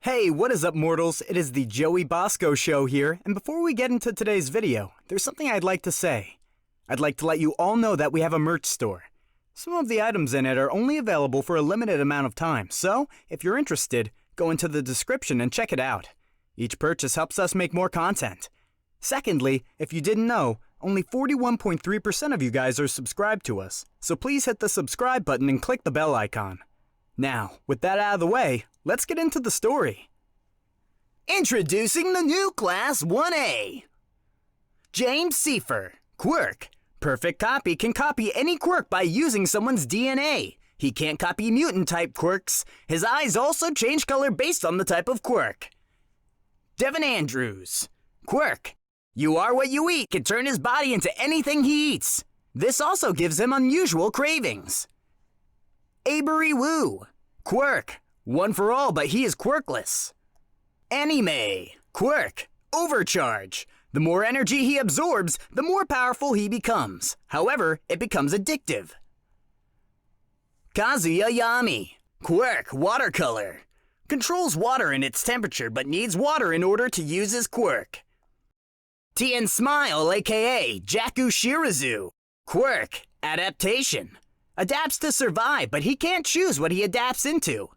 Hey, what is up, mortals? It is the TheJoeyBoscoShow here, and before we get into today's video, there's something I'd like to say. I'd like to let you all know that we have a merch store. Some of the items in it are only available for a limited amount of time, so if you're interested, go into the description and check it out. Each purchase helps us make more content. Secondly, if you didn't know, only 41.3% of you guys are subscribed to us, so please hit the subscribe button and click the bell icon. Now, with that out of the way, let's get into the story. Introducing the new Class 1A. James Seifer, quirk. Perfect copy can copy any quirk by using someone's DNA. He can't copy mutant-type quirks. His eyes also change color based on the type of quirk. Devin Andrews, quirk. You are what you eat can turn his body into anything he eats. This also gives him unusual cravings. Avery Wu, quirk. One for all, but he is quirkless. Anime, quirk. Overcharge. The more energy he absorbs, the more powerful he becomes. However, it becomes addictive. Kazuya Yami, quirk. Watercolor. Controls water in its temperature, but needs water in order to use his quirk. Tien Smile, aka Jaku Shirazu, quirk. Adaptation. Adapts to survive, but he can't choose what he adapts into.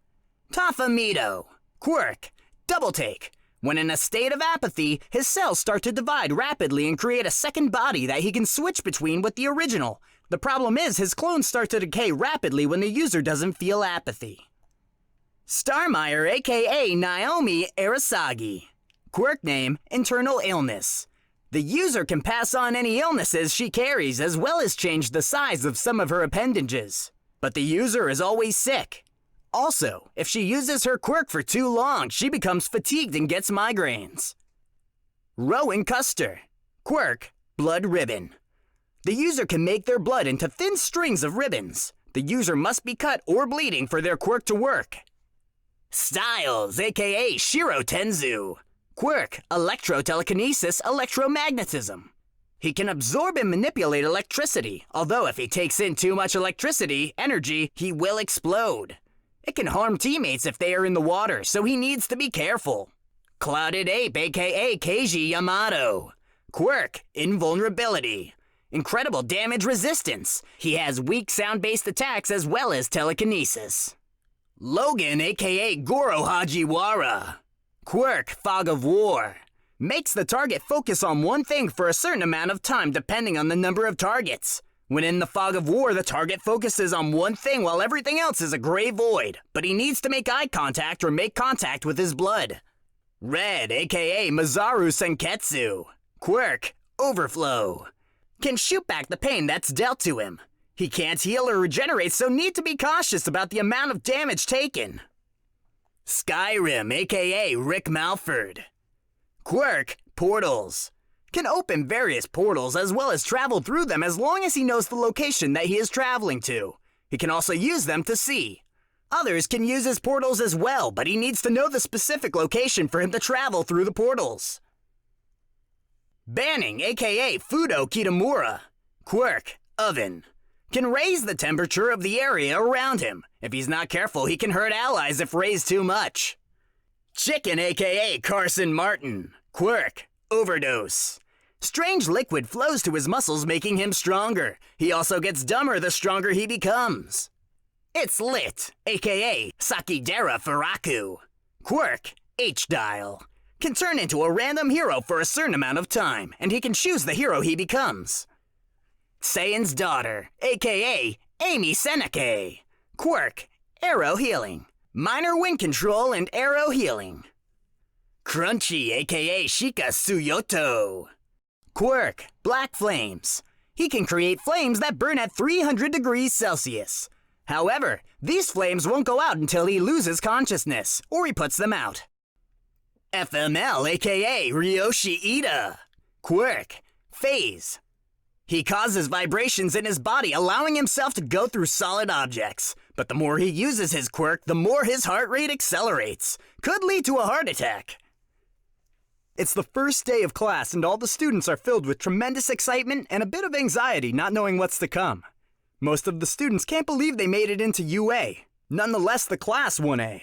Tafamito, quirk. Double take. When in a state of apathy, his cells start to divide rapidly and create a second body that he can switch between with the original. The problem is his clones start to decay rapidly when the user doesn't feel apathy. Starmire, aka Naomi Arasagi, quirk name, internal illness. The user can pass on any illnesses she carries as well as change the size of some of her appendages. But the user is always sick. Also, if she uses her quirk for too long, she becomes fatigued and gets migraines. Rowan Custer, quirk, blood ribbon. The user can make their blood into thin strings of ribbons. The user must be cut or bleeding for their quirk to work. Styles, aka Shiro Tenzu, quirk, electro-telekinesis, electromagnetism. He can absorb and manipulate electricity, although if he takes in too much energy, he will explode. It can harm teammates if they are in the water, so he needs to be careful. CloutedApe, aka Keiji Yamato, quirk, invulnerability. Incredible damage resistance. He has weak sound-based attacks as well as telekinesis. Logan, aka Goro Hajiwara, quirk, Fog of War. Makes the target focus on one thing for a certain amount of time depending on the number of targets. When in the Fog of War, the target focuses on one thing while everything else is a gray void, but he needs to make eye contact or make contact with his blood. Red, aka Masaru Senketsu, quirk, Overflow. Can shoot back the pain that's dealt to him. He can't heal or regenerate, so need to be cautious about the amount of damage taken. Skyrim, aka Rick Malford, quirk, Portals. Can open various portals as well as travel through them as long as he knows the location that he is traveling to. He can also use them to see. Others can use his portals as well, but he needs to know the specific location for him to travel through the portals. Banning, aka Fudo Kitamura, quirk, Oven. Can raise the temperature of the area around him. If he's not careful, he can hurt allies if raised too much. Chicken, aka Carson Martin, quirk, Overdose. Strange liquid flows to his muscles, making him stronger. He also gets dumber the stronger he becomes. It's Lit, aka Sakidera Furaku, quirk, H-Dial. Can turn into a random hero for a certain amount of time, and he can choose the hero he becomes. Saiyan's Daughter, aka Amy Seneke, quirk, Arrow Healing. Minor wind control and arrow healing. Crunchy, aka Shika Tsuyoto, quirk, Black Flames. He can create flames that burn at 300 degrees Celsius. However, these flames won't go out until he loses consciousness, or he puts them out. FML, aka Ryoshi Ida, quirk, Phase. He causes vibrations in his body, allowing himself to go through solid objects. But the more he uses his quirk, the more his heart rate accelerates. Could lead to a heart attack. It's the first day of class and all the students are filled with tremendous excitement and a bit of anxiety not knowing what's to come. Most of the students can't believe they made it into UA, nonetheless the Class 1A.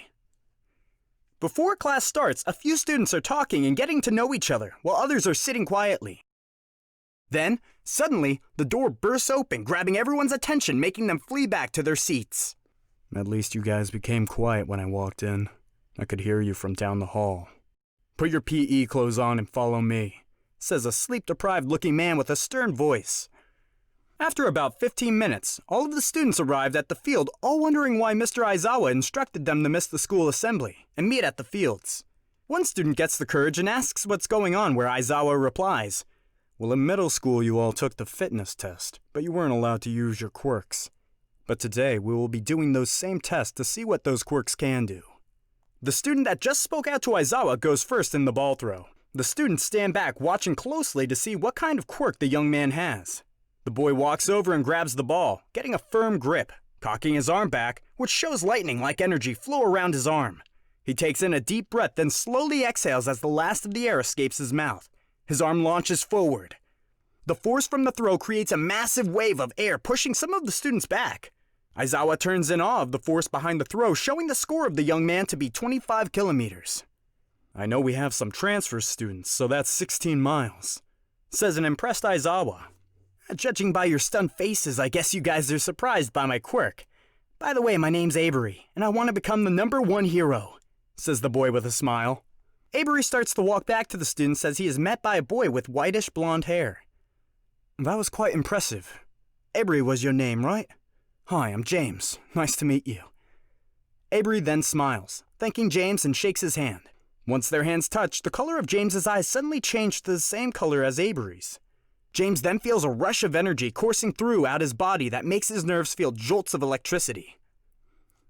Before class starts, a few students are talking and getting to know each other, while others are sitting quietly. Then, suddenly, the door bursts open, grabbing everyone's attention, making them flee back to their seats. At least you guys became quiet when I walked in. I could hear you from down the hall. Put your PE clothes on and follow me, says a sleep-deprived looking man with a stern voice. After about 15 minutes, all of the students arrived at the field, all wondering why Mr. Aizawa instructed them to miss the school assembly and meet at the fields. One student gets the courage and asks what's going on, where Aizawa replies, "Well, in middle school you all took the fitness test, but you weren't allowed to use your quirks. But today we will be doing those same tests to see what those quirks can do." The student that just spoke out to Aizawa goes first in the ball throw. The students stand back, watching closely to see what kind of quirk the young man has. The boy walks over and grabs the ball, getting a firm grip, cocking his arm back, which shows lightning-like energy flow around his arm. He takes in a deep breath, then slowly exhales as the last of the air escapes his mouth. His arm launches forward. The force from the throw creates a massive wave of air, pushing some of the students back. Aizawa turns in awe of the force behind the throw, showing the score of the young man to be 25 kilometers. "I know we have some transfer students, so that's 16 miles, says an impressed Aizawa. "Judging by your stunned faces, I guess you guys are surprised by my quirk. By the way, my name's Avery, and I want to become the #1 hero, says the boy with a smile. Avery starts to walk back to the students as he is met by a boy with whitish blonde hair. "That was quite impressive. Avery was your name, right? Hi, I'm James. Nice to meet you." Avery then smiles, thanking James, and shakes his hand. Once their hands touch, the color of James's eyes suddenly change to the same color as Avery's. James then feels a rush of energy coursing throughout his body that makes his nerves feel jolts of electricity.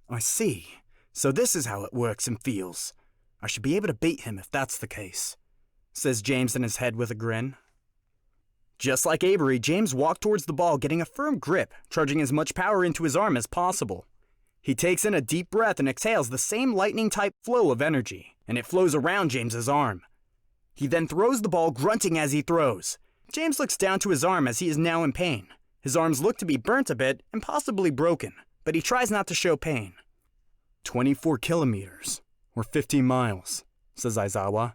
"I see. So this is how it works and feels. I should be able to beat him if that's the case," says James in his head with a grin. Just like Avery, James walked towards the ball, getting a firm grip, charging as much power into his arm as possible. He takes in a deep breath and exhales the same lightning-type flow of energy, and it flows around James's arm. He then throws the ball, grunting as he throws. James looks down to his arm as he is now in pain. His arms look to be burnt a bit and possibly broken, but he tries not to show pain. 24 kilometers, or 15 miles, says Aizawa.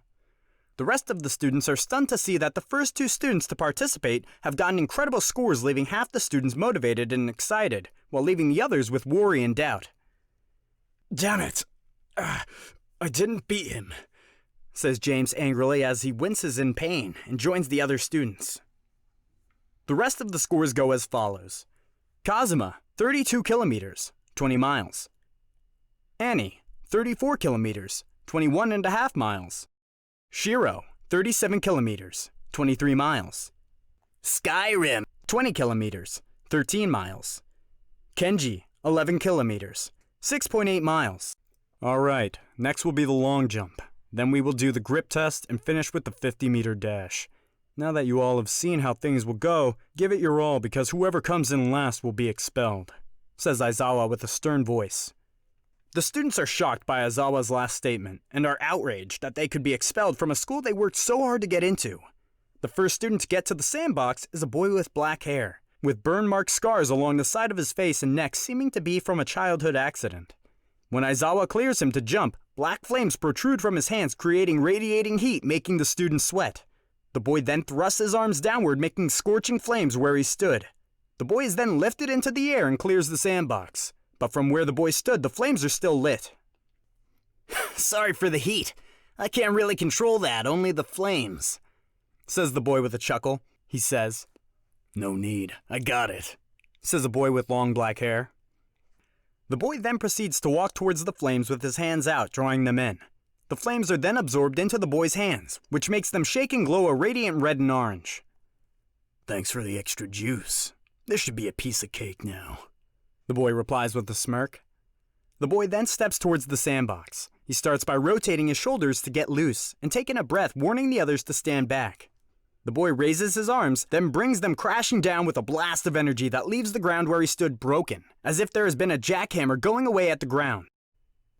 The rest of the students are stunned to see that the first 2 students to participate have gotten incredible scores, leaving half the students motivated and excited, while leaving the others with worry and doubt. "Damn it! I didn't beat him," says James angrily as he winces in pain and joins the other students. The rest of the scores go as follows. Kazuma, 32 kilometers, 20 miles. Annie, 34 kilometers, 21.5 miles. Shiro, 37 kilometers, 23 miles. Skyrim, 20 kilometers, 13 miles. Kenji, 11 kilometers, 6.8 miles. Alright, next will be the long jump. Then we will do the grip test and finish with the 50-meter dash. Now that you all have seen how things will go, give it your all because whoever comes in last will be expelled, says Aizawa with a stern voice. The students are shocked by Aizawa's last statement and are outraged that they could be expelled from a school they worked so hard to get into. The first student to get to the sandbox is a boy with black hair, with burn-marked scars along the side of his face and neck seeming to be from a childhood accident. When Aizawa clears him to jump, black flames protrude from his hands, creating radiating heat, making the student sweat. The boy then thrusts his arms downward, making scorching flames where he stood. The boy is then lifted into the air and clears the sandbox. But from where the boy stood, the flames are still lit. "Sorry for the heat. I can't really control that, only the flames," says the boy with a chuckle. He says, "No need, I got it," says a boy with long black hair. The boy then proceeds to walk towards the flames with his hands out, drawing them in. The flames are then absorbed into the boy's hands, which makes them shake and glow a radiant red and orange. "Thanks for the extra juice. This should be a piece of cake now," the boy replies with a smirk. The boy then steps towards the sandbox. He starts by rotating his shoulders to get loose and taking a breath, warning the others to stand back. The boy raises his arms, then brings them crashing down with a blast of energy that leaves the ground where he stood broken, as if there has been a jackhammer going away at the ground.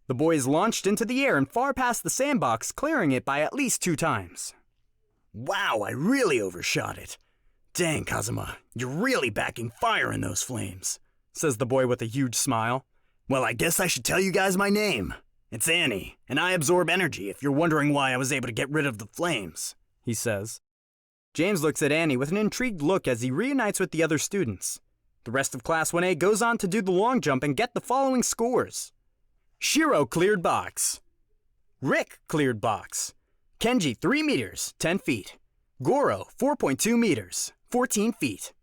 The boy is launched into the air and far past the sandbox, clearing it by at least 2 times. "Wow, I really overshot it. Dang, Kazuma, you're really backing fire in those flames," says the boy with a huge smile. "Well, I guess I should tell you guys my name. It's Annie, and I absorb energy if you're wondering why I was able to get rid of the flames, he says. James looks at Annie with an intrigued look as he reunites with the other students. The rest of Class 1A goes on to do the long jump and get the following scores. Shiro cleared box. Rick cleared box. Kenji 3 meters, 10 feet. Goro 4.2 meters, 14 feet.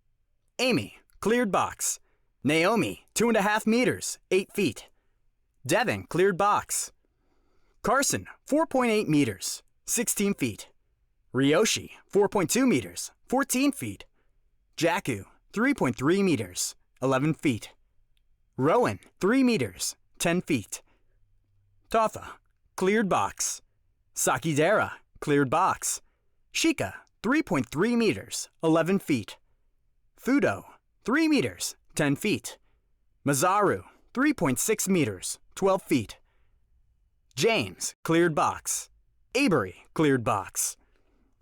Amy cleared box. Naomi 2.5 meters, 8 feet. Devin cleared box. Carson 4.8 meters, 16 feet. Ryoshi 4.2 meters, 14 feet. Jaku 3.3 meters, 11 feet. Rowan 3 meters, 10 feet. Totha cleared box. Sakidera cleared box. Shika 3.3 meters, 11 feet. Fudo 3 meters, 10 feet. Mazaru 3.6 meters, 12 feet. James cleared box. Avery cleared box.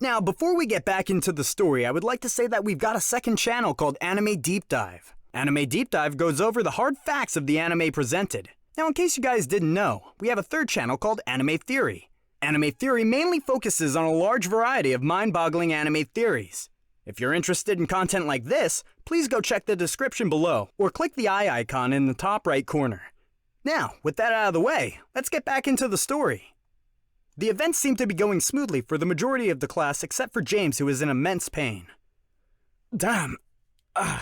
Now, before we get back into the story, I would like to say that we've got a second channel called Anime Deep Dive. Anime Deep Dive goes over the hard facts of the anime presented. Now, in case you guys didn't know, we have a third channel called Anime Theory. Anime Theory mainly focuses on a large variety of mind-boggling anime theories. If you're interested in content like this, please go check the description below, or click the eye icon in the top right corner. Now, with that out of the way, let's get back into the story. The events seem to be going smoothly for the majority of the class except for James, who is in immense pain. Damn. I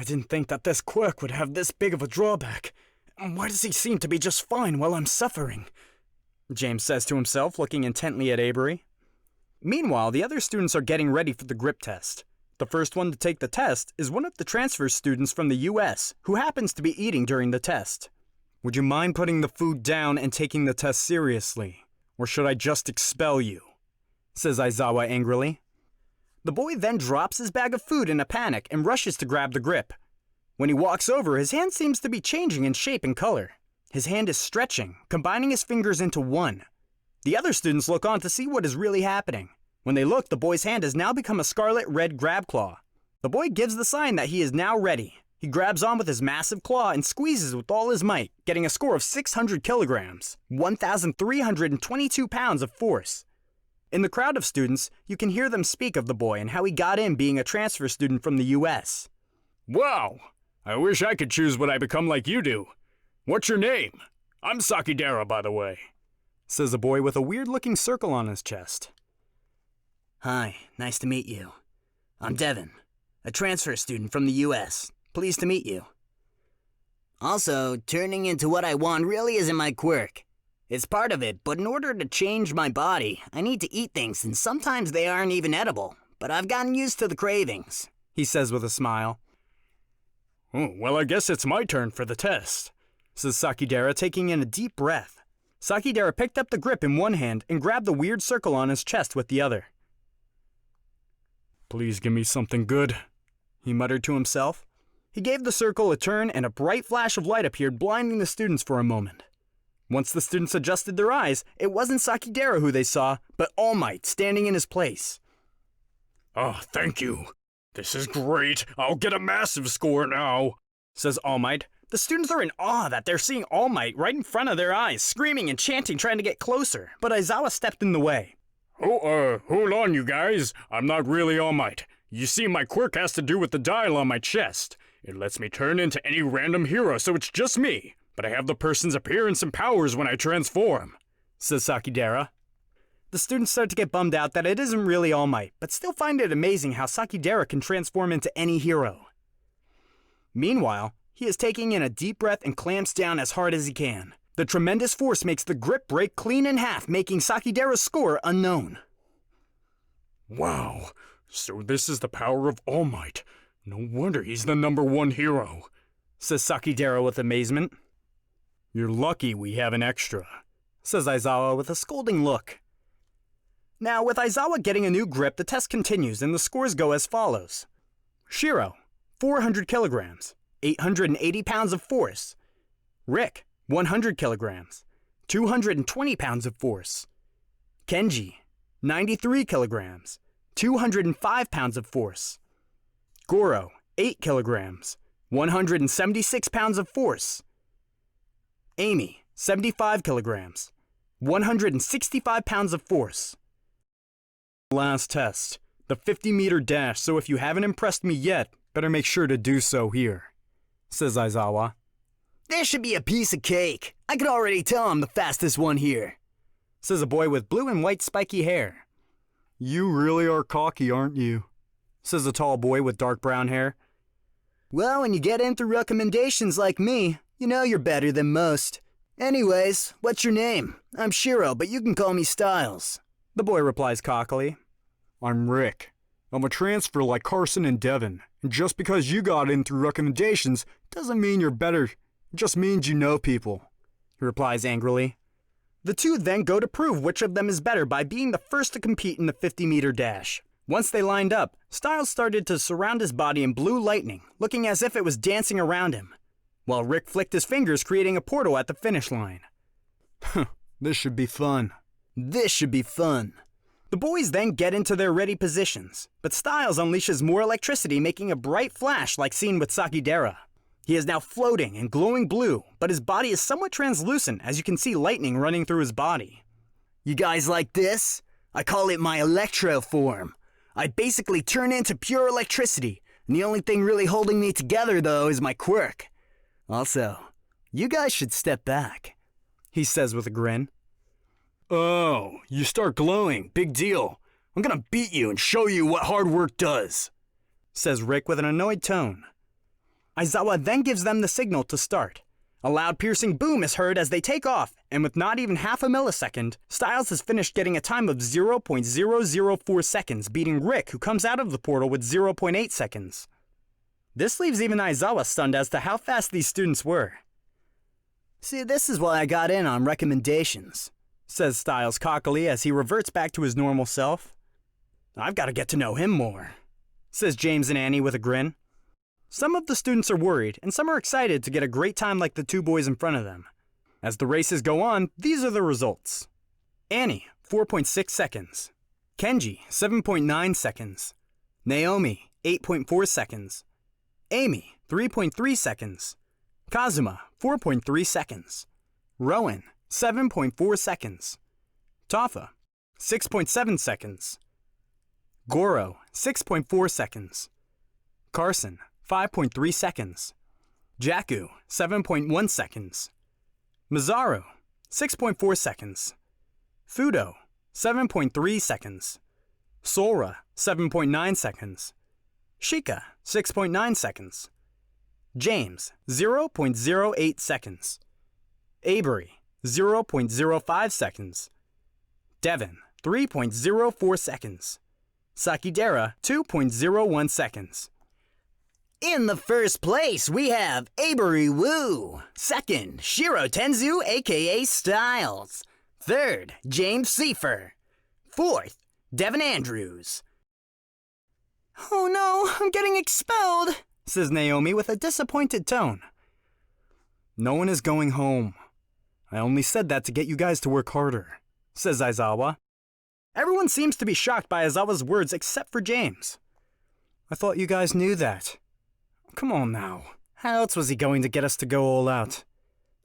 didn't think that this quirk would have this big of a drawback. Why does he seem to be just fine while I'm suffering? James says to himself, looking intently at Avery. Meanwhile, the other students are getting ready for the grip test. The first one to take the test is one of the transfer students from the US, who happens to be eating during the test. Would you mind putting the food down and taking the test seriously? Or should I just expel you? Says Aizawa angrily. The boy then drops his bag of food in a panic and rushes to grab the grip. When he walks over, his hand seems to be changing in shape and color. His hand is stretching, combining his fingers into one. The other students look on to see what is really happening. When they look, the boy's hand has now become a scarlet red grab claw. The boy gives the sign that he is now ready. He grabs on with his massive claw and squeezes with all his might, getting a score of 600 kilograms, 1,322 pounds of force. In the crowd of students, you can hear them speak of the boy and how he got in being a transfer student from the US. Wow! I wish I could choose what I become like you do. What's your name? I'm Sakidera, by the way. Says a boy with a weird-looking circle on his chest. Hi, nice to meet you. I'm Devin, a transfer student from the US. Pleased to meet you. Also, turning into what I want really isn't my quirk. It's part of it, but in order to change my body, I need to eat things, and sometimes they aren't even edible. But I've gotten used to the cravings, he says with a smile. Oh, well, I guess it's my turn for the test, says Sakidera, taking in a deep breath. Sakidera picked up the grip in one hand and grabbed the weird circle on his chest with the other. Please give me something good, he muttered to himself. He gave the circle a turn and a bright flash of light appeared, blinding the students for a moment. Once the students adjusted their eyes, it wasn't Sakidera who they saw, but All Might standing in his place. Oh, thank you. This is great. I'll get a massive score now, says All Might. The students are in awe that they're seeing All Might right in front of their eyes, screaming and chanting, trying to get closer. But Aizawa stepped in the way. Oh, hold on, you guys. I'm not really All Might. You see, my quirk has to do with the dial on my chest. It lets me turn into any random hero, so it's just me. But I have the person's appearance and powers when I transform, says Sakidera. The students start to get bummed out that it isn't really All Might, but still find it amazing how Sakidera can transform into any hero. Meanwhile, he is taking in a deep breath and clamps down as hard as he can. The tremendous force makes the grip break clean in half, making Sakidera's score unknown. Wow, so this is the power of All Might. No wonder he's the #1 hero, says Sakidera with amazement. You're lucky we have an extra, says Aizawa with a scolding look. Now, with Aizawa getting a new grip, the test continues and the scores go as follows. Shiro, 400 kilograms, 880 pounds of force. Rick, 100 kilograms, 220 pounds of force. Kenji, 93 kilograms, 205 pounds of force. Goro, 8 kilograms, 176 pounds of force. Amy, 75 kilograms. 165 pounds of force. Last test. The 50-meter dash, so if you haven't impressed me yet, better make sure to do so here, says Aizawa. This should be a piece of cake. I can already tell I'm the fastest one here, says a boy with blue and white spiky hair. You really are cocky, aren't you? Says a tall boy with dark brown hair. Well, when you get in through recommendations like me, you know you're better than most. Anyways, what's your name? I'm Shiro, but you can call me Styles. The boy replies cockily. I'm Rick. I'm a transfer like Carson and Devin, and just because you got in through recommendations doesn't mean you're better. It just means you know people, he replies angrily. The two then go to prove which of them is better by being the first to compete in the 50-meter dash. Once they lined up, Styles started to surround his body in blue lightning, looking as if it was dancing around him, while Rick flicked his fingers, creating a portal at the finish line. This should be fun. This should be fun. The boys then get into their ready positions, but Styles unleashes more electricity, making a bright flash like seen with Sakidera. He is now floating and glowing blue, but his body is somewhat translucent as you can see lightning running through his body. You guys like this? I call it my electro form. I basically turn into pure electricity, and the only thing really holding me together though is my quirk. Also, you guys should step back, he says with a grin. Oh, you start glowing. Big deal. I'm gonna beat you and show you what hard work does, says Rick with an annoyed tone. Aizawa then gives them the signal to start. A loud piercing boom is heard as they take off, and with not even half a millisecond, Styles has finished getting a time of 0.004 seconds, beating Rick, who comes out of the portal with 0.8 seconds. This leaves even Aizawa stunned as to how fast these students were. See, this is why I got in on recommendations, says Styles cockily as he reverts back to his normal self. I've got to get to know him more, says James and Annie with a grin. Some of the students are worried, and some are excited to get a great time like the two boys in front of them. As the races go on, these are the results. Annie, 4.6 seconds. Kenji, 7.9 seconds. Naomi, 8.4 seconds. Amy, 3.3 seconds. Kazuma, 4.3 seconds. Rowan, 7.4 seconds. Tafa, 6.7 seconds. Goro, 6.4 seconds. Carson, 5.3 seconds. Jaku, 7.1 seconds. Mizaru, 6.4 seconds. Fudo, 7.3 seconds. Sora, 7.9 seconds. Shika, 6.9 seconds. James, 0.08 seconds. Avery, 0.05 seconds. Devin, 3.04 seconds. Sakidera, 2.01 seconds. In the first place, we have Avery Wu. Second, Shiro Tenzu, aka Styles. Third, James Seifer. Fourth, Devin Andrews. Oh no, I'm getting expelled, says Naomi with a disappointed tone. No one is going home. I only said that to get you guys to work harder, says Aizawa. Everyone seems to be shocked by Aizawa's words except for James. I thought you guys knew that. Come on now. How else was he going to get us to go all out?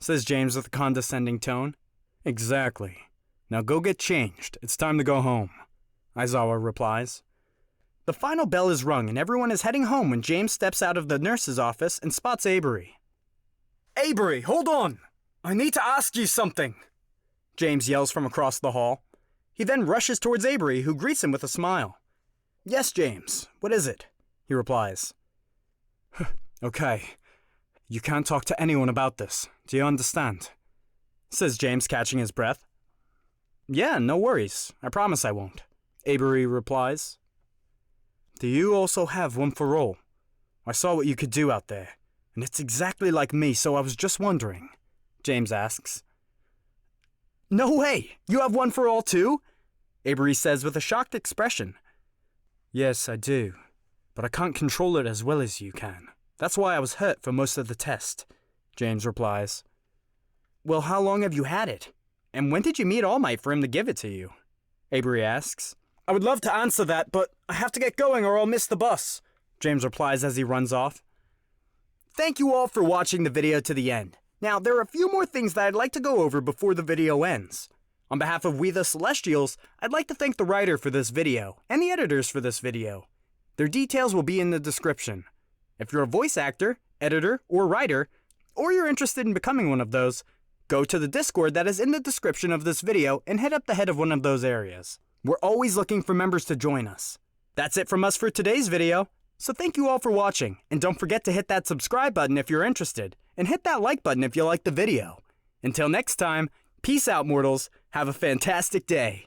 Says James with a condescending tone. Exactly. Now go get changed. It's time to go home, Aizawa replies. The final bell is rung and everyone is heading home when James steps out of the nurse's office and spots Avery. Avery, hold on! I need to ask you something! James yells from across the hall. He then rushes towards Avery, who greets him with a smile. Yes, James. What is it? He replies. Okay. You can't talk to anyone about this. Do you understand? Says James, catching his breath. Yeah, no worries. I promise I won't. Avery replies. Do you also have one for all? I saw what you could do out there, and it's exactly like me, so I was just wondering, James asks. No way! You have one for all too? Avery says with a shocked expression. Yes, I do, but I can't control it as well as you can. That's why I was hurt for most of the test, James replies. Well, how long have you had it? And when did you meet All Might for him to give it to you? Avery asks. I would love to answer that, but I have to get going or I'll miss the bus, James replies as he runs off. Thank you all for watching the video to the end. Now, there are a few more things that I'd like to go over before the video ends. On behalf of We the Celestials, I'd like to thank the writer for this video, and the editors for this video. Their details will be in the description. If you're a voice actor, editor, or writer, or you're interested in becoming one of those, go to the Discord that is in the description of this video and head up the head of one of those areas. We're always looking for members to join us. That's it from us for today's video, so thank you all for watching, and don't forget to hit that subscribe button if you're interested, and hit that like button if you like the video. Until next time, peace out, mortals. Have a fantastic day.